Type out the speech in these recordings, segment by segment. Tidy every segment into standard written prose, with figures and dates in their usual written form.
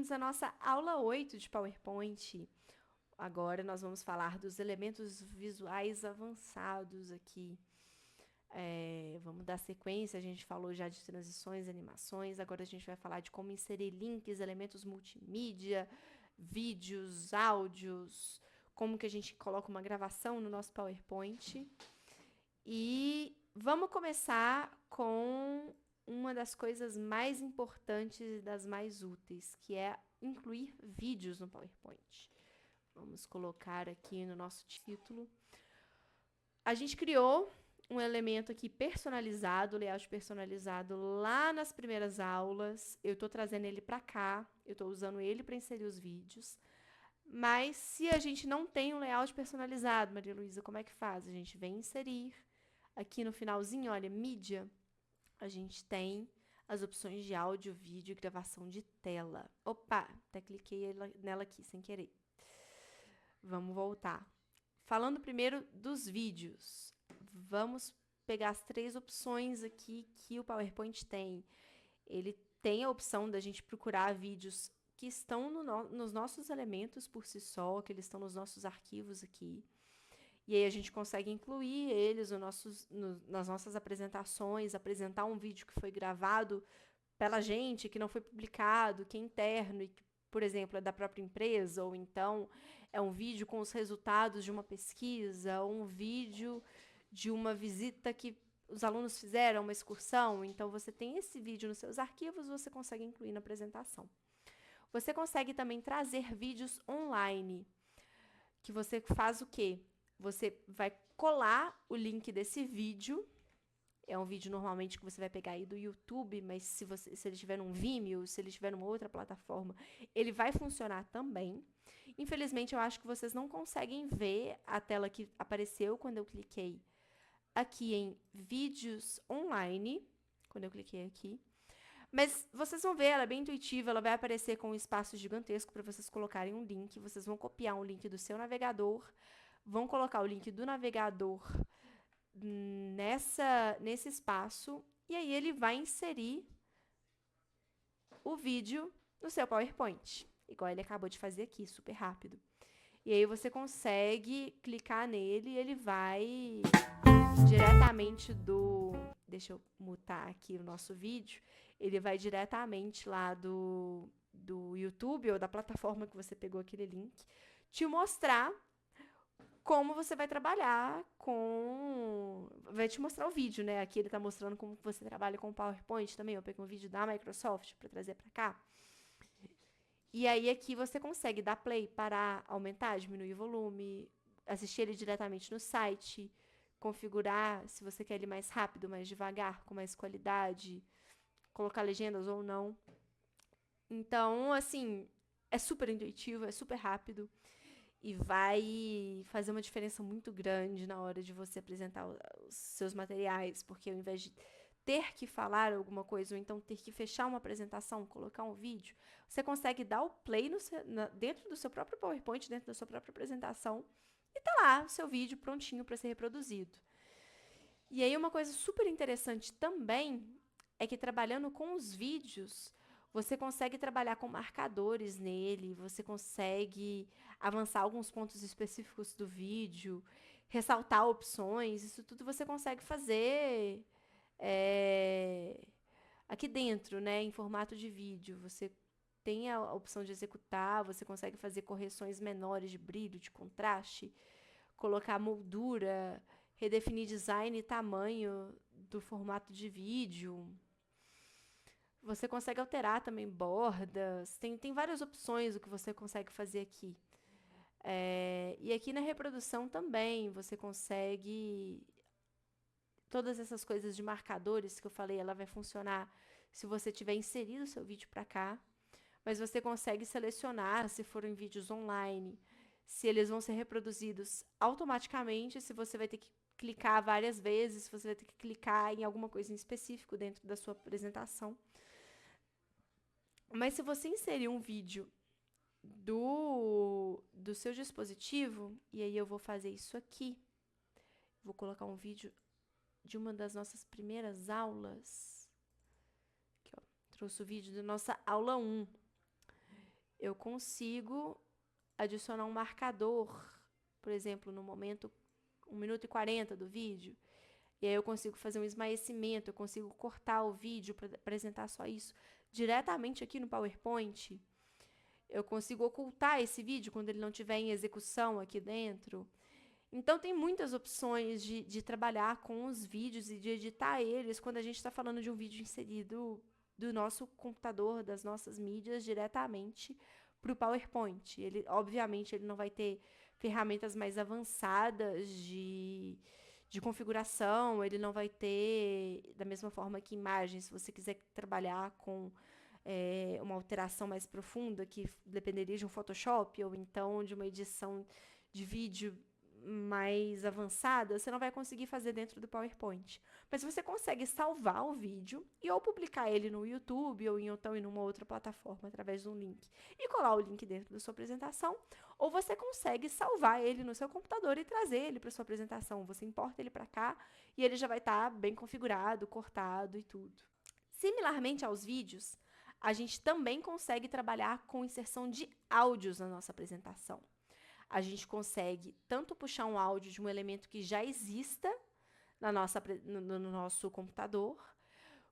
bem-vindos à nossa aula 8 de PowerPoint. Agora nós vamos falar dos elementos visuais avançados aqui. Vamos dar sequência, a gente falou já de transições, animações, agora a gente vai falar de como inserir links, elementos multimídia, vídeos, áudios, como que a gente coloca uma gravação no nosso PowerPoint. E vamos começar com uma das coisas mais importantes e das mais úteis, que é incluir vídeos no PowerPoint. Vamos colocar aqui no nosso título. A gente criou um elemento aqui personalizado, layout personalizado lá nas primeiras aulas. Eu estou trazendo ele para cá, eu estou usando ele para inserir os vídeos. Mas se a gente não tem um layout personalizado, Maria Luísa, como é que faz? A gente vem inserir. Aqui no finalzinho, olha, mídia, a gente tem as opções de áudio, vídeo e gravação de tela. Opa, até cliquei nela aqui sem querer. Vamos voltar. Falando primeiro dos vídeos, vamos pegar as 3 opções aqui que o PowerPoint tem. Ele tem a opção da gente procurar vídeos que estão nos nossos elementos por si só, que eles estão nos nossos arquivos aqui. E aí a gente consegue incluir eles nas nossas apresentações, apresentar um vídeo que foi gravado pela gente, que não foi publicado, que é interno e que, por exemplo, é da própria empresa, ou então é um vídeo com os resultados de uma pesquisa, ou um vídeo de uma visita que os alunos fizeram, uma excursão. Então, você tem esse vídeo nos seus arquivos, você consegue incluir na apresentação. Você consegue também trazer vídeos online, que você faz o quê? Você vai colar o link desse vídeo. É um vídeo normalmente que você vai pegar aí do YouTube, mas se ele estiver num Vimeo, se ele estiver numa outra plataforma, ele vai funcionar também. Infelizmente, eu acho que vocês não conseguem ver a tela que apareceu quando eu cliquei aqui em vídeos online, quando eu cliquei aqui. Mas vocês vão ver, ela é bem intuitiva, ela vai aparecer com um espaço gigantesco para vocês colocarem um link. Vocês vão copiar um link do seu navegador, vão colocar o link do navegador nesse espaço, e aí ele vai inserir o vídeo no seu PowerPoint, igual ele acabou de fazer aqui, super rápido. E aí você consegue clicar nele e ele vai diretamente do... Deixa eu mutar aqui o nosso vídeo. Ele vai diretamente lá do YouTube ou da plataforma que você pegou aquele link, te mostrar como você vai trabalhar com... Vai te mostrar o vídeo, né? Aqui ele está mostrando como você trabalha com o PowerPoint também. Eu peguei um vídeo da Microsoft para trazer para cá. E aí aqui você consegue dar play, parar, aumentar, diminuir o volume, assistir ele diretamente no site, configurar se você quer ele mais rápido, mais devagar, com mais qualidade, colocar legendas ou não. Então, assim, é super intuitivo, é super rápido e vai fazer uma diferença muito grande na hora de você apresentar os seus materiais, porque ao invés de ter que falar alguma coisa ou então ter que fechar uma apresentação, colocar um vídeo, você consegue dar o play dentro do seu próprio PowerPoint, dentro da sua própria apresentação, e tá lá o seu vídeo prontinho para ser reproduzido. E aí uma coisa super interessante também é que trabalhando com os vídeos, você consegue trabalhar com marcadores nele, você consegue avançar alguns pontos específicos do vídeo, ressaltar opções, isso tudo você consegue fazer aqui dentro, né, em formato de vídeo. Você tem a opção de executar, você consegue fazer correções menores de brilho, de contraste, colocar moldura, redefinir design e tamanho do formato de vídeo. Você consegue alterar também bordas, tem várias opções o que você consegue fazer aqui. E aqui na reprodução também você consegue... Todas essas coisas de marcadores que eu falei, ela vai funcionar se você tiver inserido o seu vídeo para cá, mas você consegue selecionar se forem vídeos online, se eles vão ser reproduzidos automaticamente, se você vai ter que clicar várias vezes, se você vai ter que clicar em alguma coisa em específico dentro da sua apresentação. Mas se você inserir um vídeo do seu dispositivo, e aí eu vou fazer isso aqui, vou colocar um vídeo de uma das nossas primeiras aulas. Aqui, ó, trouxe o vídeo da nossa aula 1. eu consigo adicionar um marcador, por exemplo, no momento 1 minuto e 40 do vídeo. E aí eu consigo fazer um esmaecimento, eu consigo cortar o vídeo para apresentar só isso diretamente aqui no PowerPoint. Eu consigo ocultar esse vídeo quando ele não estiver em execução aqui dentro. Então, tem muitas opções de trabalhar com os vídeos e de editar eles quando a gente está falando de um vídeo inserido do nosso computador, das nossas mídias, diretamente para o PowerPoint. Ele, obviamente, ele não vai ter ferramentas mais avançadas de configuração, ele não vai ter, da mesma forma que imagens, se você quiser trabalhar com uma alteração mais profunda, que dependeria de um Photoshop ou então de uma edição de vídeo mais avançada, você não vai conseguir fazer dentro do PowerPoint. Mas você consegue salvar o vídeo e ou publicar ele no YouTube ou então em uma outra plataforma através de um link e colar o link dentro da sua apresentação, ou você consegue salvar ele no seu computador e trazer ele para sua apresentação. Você importa ele para cá e ele já vai estar bem configurado, cortado e tudo. Similarmente aos vídeos, a gente também consegue trabalhar com inserção de áudios na nossa apresentação. A gente consegue tanto puxar um áudio de um elemento que já exista no nosso computador,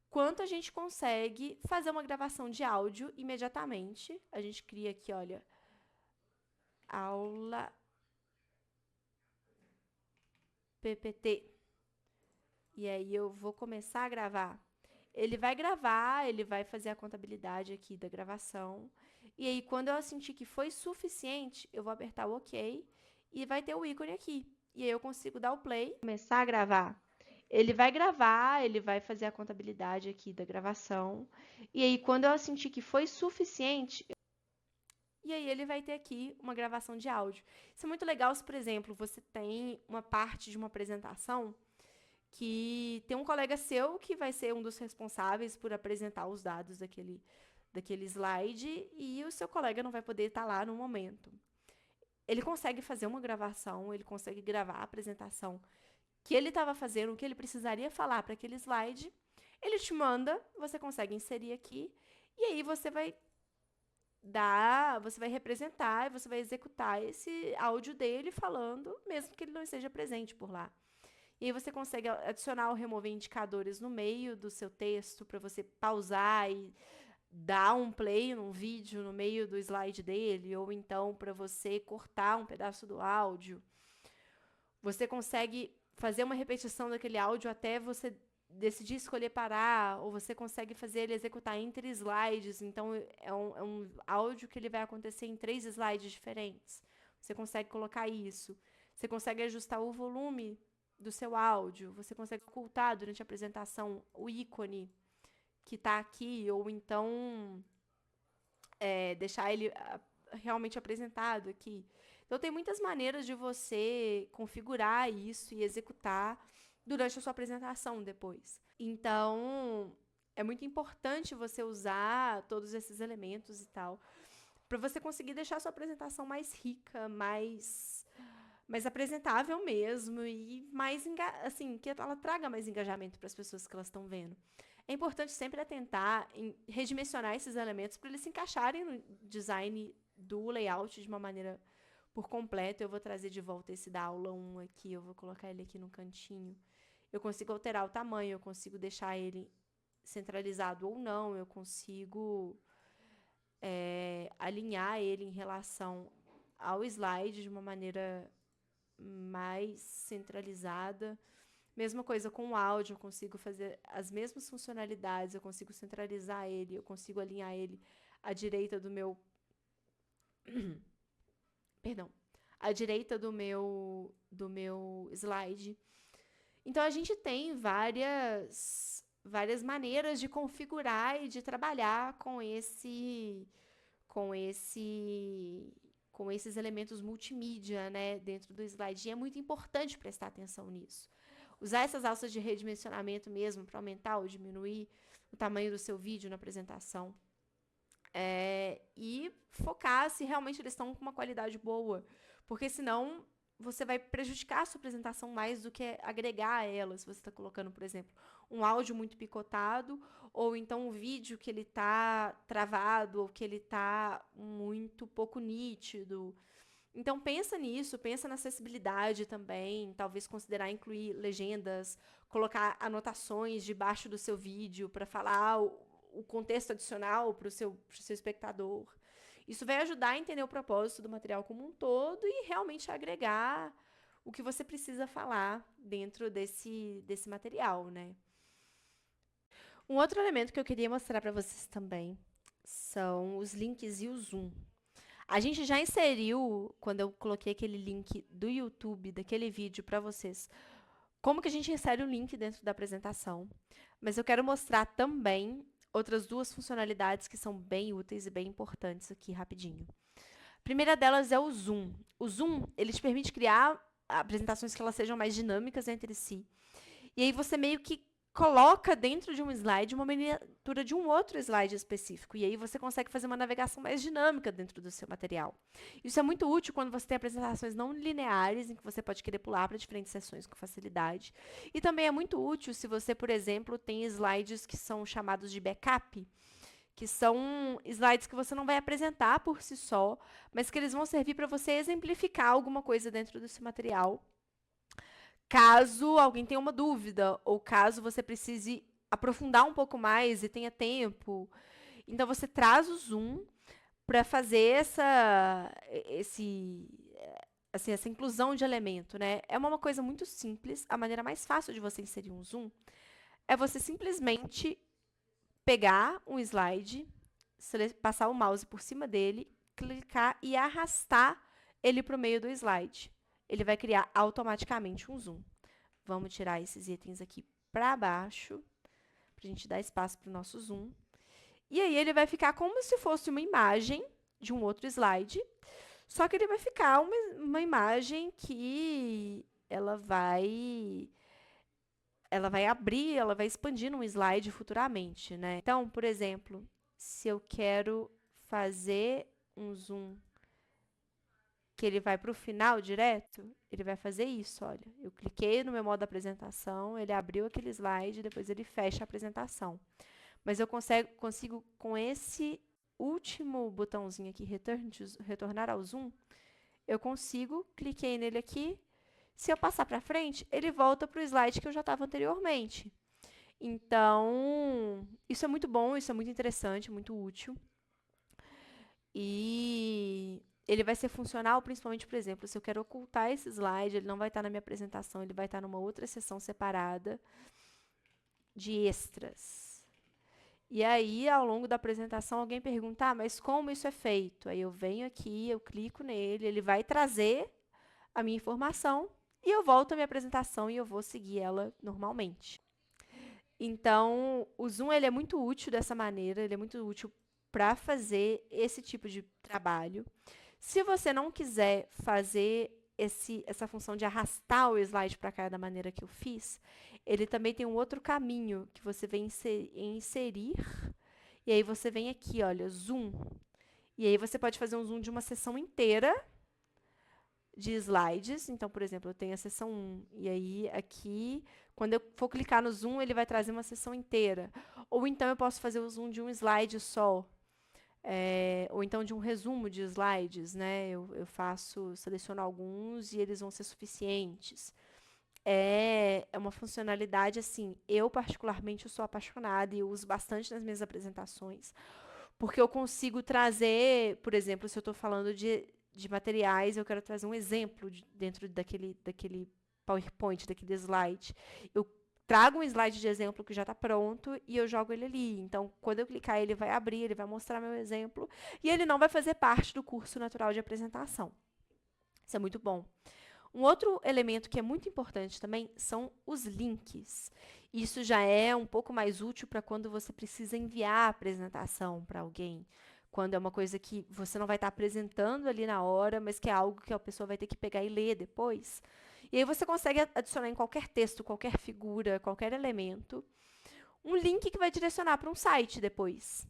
quanto a gente consegue fazer uma gravação de áudio imediatamente. A gente cria aqui, olha, aula PPT. E aí eu vou começar a gravar. Ele vai gravar, ele vai fazer a contabilidade aqui da gravação. E aí, quando eu sentir que foi suficiente, eu vou apertar o OK e vai ter o ícone aqui. E aí eu consigo dar o play, começar a gravar. Ele vai gravar, ele vai fazer a contabilidade aqui da gravação. E aí, quando eu sentir que foi suficiente, e aí ele vai ter aqui uma gravação de áudio. Isso é muito legal se, por exemplo, você tem uma parte de uma apresentação que tem um colega seu que vai ser um dos responsáveis por apresentar os dados daquele slide e o seu colega não vai poder estar lá no momento. Ele consegue fazer uma gravação, ele consegue gravar a apresentação que ele estava fazendo, o que ele precisaria falar para aquele slide, ele te manda, você consegue inserir aqui, e aí você vai representar, você vai executar esse áudio dele falando, mesmo que ele não esteja presente por lá. E aí você consegue adicionar ou remover indicadores no meio do seu texto para você pausar e dar um play num vídeo no meio do slide dele, ou então para você cortar um pedaço do áudio. Você consegue fazer uma repetição daquele áudio até você decidir escolher parar, ou você consegue fazer ele executar entre slides. Então, é um áudio que ele vai acontecer em 3 slides diferentes. Você consegue colocar isso. Você consegue ajustar o volume do seu áudio. Você consegue ocultar durante a apresentação o ícone que está aqui, ou então deixar ele realmente apresentado aqui. Então, tem muitas maneiras de você configurar isso e executar durante a sua apresentação depois. Então, é muito importante você usar todos esses elementos e tal, para você conseguir deixar a sua apresentação mais rica, mais apresentável mesmo e mais, assim, que ela traga mais engajamento para as pessoas que elas estão vendo. É importante sempre atentar em redimensionar esses elementos para eles se encaixarem no design do layout de uma maneira por completo. Eu vou trazer de volta esse da aula 1 aqui, eu vou colocar ele aqui no cantinho. Eu consigo alterar o tamanho, eu consigo deixar ele centralizado ou não, eu consigo alinhar ele em relação ao slide de uma maneira mais centralizada. Mesma coisa com o áudio, eu consigo fazer as mesmas funcionalidades, eu consigo centralizar ele, eu consigo alinhar ele à direita do meu... Perdão. À direita do meu slide. Então, a gente tem várias maneiras de configurar e de trabalhar com esses elementos multimídia, né, dentro do slide. E é muito importante prestar atenção nisso. Usar essas alças de redimensionamento mesmo para aumentar ou diminuir o tamanho do seu vídeo na apresentação. E focar se realmente eles estão com uma qualidade boa. Porque senão você vai prejudicar a sua apresentação mais do que agregar a ela. Se você está colocando, por exemplo, um áudio muito picotado, ou então um vídeo que ele está travado, ou que ele está muito pouco nítido. Então pensa nisso, pensa na acessibilidade também, talvez considerar incluir legendas, colocar anotações debaixo do seu vídeo para falar o contexto adicional para o seu espectador. Isso vai ajudar a entender o propósito do material como um todo e realmente agregar o que você precisa falar dentro desse material, né? Um outro elemento que eu queria mostrar para vocês também são os links e o zoom. A gente já inseriu, quando eu coloquei aquele link do YouTube, daquele vídeo para vocês, como que a gente insere o link dentro da apresentação. Mas eu quero mostrar também outras duas funcionalidades que são bem úteis e bem importantes aqui rapidinho. A primeira delas é o Zoom. O Zoom, ele te permite criar apresentações que elas sejam mais dinâmicas entre si. E aí você meio que coloca dentro de um slide uma miniatura de um outro slide específico. E aí você consegue fazer uma navegação mais dinâmica dentro do seu material. Isso é muito útil quando você tem apresentações não lineares, em que você pode querer pular para diferentes sessões com facilidade. E também é muito útil se você, por exemplo, tem slides que são chamados de backup, que são slides que você não vai apresentar por si só, mas que eles vão servir para você exemplificar alguma coisa dentro do seu material, caso alguém tenha uma dúvida, ou caso você precise aprofundar um pouco mais e tenha tempo. Então, você traz o Zoom para fazer essa inclusão de elemento, né? É uma coisa muito simples. A maneira mais fácil de você inserir um Zoom é você simplesmente pegar um slide, passar o mouse por cima dele, clicar e arrastar ele para o meio do slide. Ele vai criar automaticamente um zoom. Vamos tirar esses itens aqui para baixo, para a gente dar espaço para o nosso zoom. E aí ele vai ficar como se fosse uma imagem de um outro slide, só que ele vai ficar uma imagem que ela vai abrir, ela vai expandir num slide futuramente, né? Então, por exemplo, se eu quero fazer um zoom que ele vai para o final direto, ele vai fazer isso, olha. Eu cliquei no meu modo apresentação, ele abriu aquele slide, depois ele fecha a apresentação. Mas eu consigo com esse último botãozinho aqui, retornar ao zoom, eu consigo, cliquei nele aqui, se eu passar para frente, ele volta para o slide que eu já estava anteriormente. Então, isso é muito bom, isso é muito interessante, muito útil. E ele vai ser funcional, principalmente, por exemplo, se eu quero ocultar esse slide, ele não vai estar na minha apresentação, ele vai estar numa outra seção separada de extras. E aí, ao longo da apresentação, alguém pergunta, ah, mas como isso é feito? Aí eu venho aqui, eu clico nele, ele vai trazer a minha informação e eu volto à minha apresentação e eu vou seguir ela normalmente. Então, o Zoom ele é muito útil dessa maneira, ele é muito útil para fazer esse tipo de trabalho. Se você não quiser fazer essa função de arrastar o slide para cá da maneira que eu fiz, ele também tem um outro caminho que você vem inserir, e aí você vem aqui, olha, zoom. E aí você pode fazer um zoom de uma sessão inteira de slides. Então, por exemplo, eu tenho a sessão 1, e aí aqui, quando eu for clicar no zoom, ele vai trazer uma sessão inteira. Ou então eu posso fazer o zoom de um slide só. Ou então de um resumo de slides, né? Eu seleciono alguns e eles vão ser suficientes. É uma funcionalidade, assim, eu particularmente sou apaixonada e eu uso bastante nas minhas apresentações, porque eu consigo trazer, por exemplo, se eu estou falando de materiais, eu quero trazer um exemplo dentro daquele PowerPoint, daquele slide. Eu trago um slide de exemplo que já está pronto e eu jogo ele ali. Então, quando eu clicar, ele vai abrir, ele vai mostrar meu exemplo e ele não vai fazer parte do curso natural de apresentação. Isso é muito bom. Um outro elemento que é muito importante também são os links. Isso já é um pouco mais útil para quando você precisa enviar a apresentação para alguém. Quando é uma coisa que você não vai estar apresentando ali na hora, mas que é algo que a pessoa vai ter que pegar e ler depois. E aí você consegue adicionar em qualquer texto, qualquer figura, qualquer elemento, um link que vai direcionar para um site depois.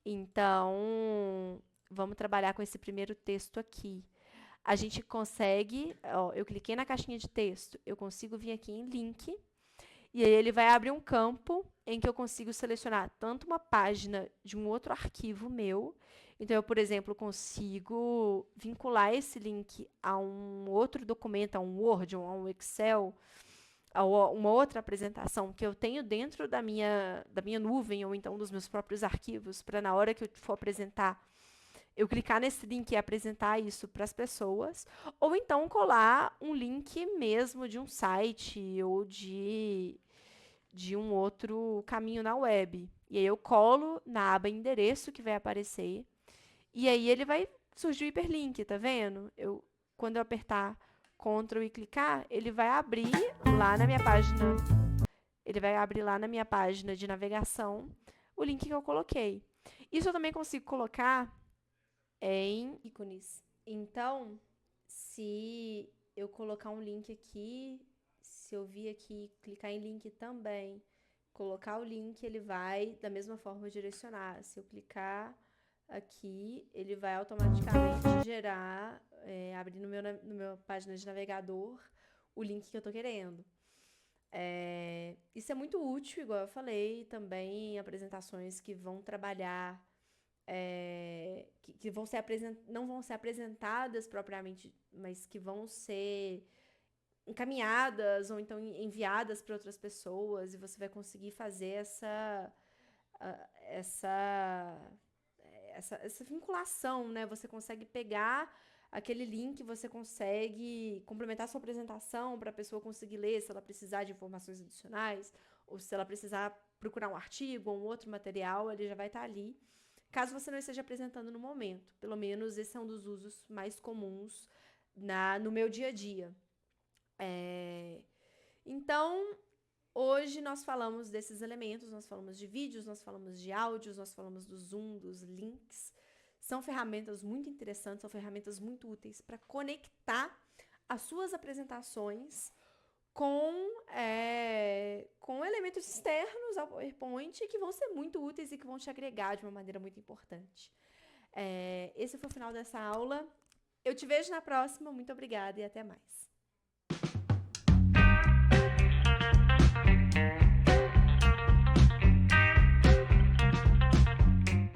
Então, vamos trabalhar com esse primeiro texto aqui. a gente consegue, ó, eu cliquei na caixinha de texto, eu consigo vir aqui em link, e aí ele vai abrir um campo em que eu consigo selecionar tanto uma página de um outro arquivo meu. Então, eu, por exemplo, consigo vincular esse link a um outro documento, a um Word ou a um Excel, a uma outra apresentação que eu tenho dentro da minha nuvem ou então dos meus próprios arquivos, para na hora que eu for apresentar, eu clicar nesse link e apresentar isso para as pessoas, ou então colar um link mesmo de um site ou de um outro caminho na web. E aí eu colo na aba endereço que vai aparecer, e aí ele vai surgir o hiperlink, tá vendo? Quando eu apertar Ctrl e clicar, lá na minha página, ele vai abrir lá na minha página de navegação o link que eu coloquei. Isso eu também consigo colocar em ícones. Então, se eu colocar um link aqui, se eu vir aqui, clicar em link também, colocar o link, ele vai da mesma forma direcionar. Se eu clicar aqui, ele vai automaticamente gerar, abrir no meu página de navegador, o link que eu estou querendo. Isso é muito útil, igual eu falei, também em apresentações que vão trabalhar que vão não vão ser apresentadas propriamente, mas que vão ser encaminhadas ou então enviadas para outras pessoas, e você vai conseguir fazer essa, essa vinculação, né? Você consegue pegar aquele link, você consegue complementar sua apresentação para a pessoa conseguir ler, se ela precisar de informações adicionais, ou se ela precisar procurar um artigo ou um outro material, ele já vai estar ali. Caso você não esteja apresentando no momento. Pelo menos esse é um dos usos mais comuns no meu dia a dia. Então, hoje nós falamos desses elementos, nós falamos de vídeos, nós falamos de áudios, nós falamos do Zoom, dos links. São ferramentas muito interessantes, são ferramentas muito úteis para conectar as suas apresentações com elementos externos ao PowerPoint que vão ser muito úteis e que vão te agregar de uma maneira muito importante. Esse foi o final dessa aula. Eu te vejo na próxima. Muito obrigada e até mais.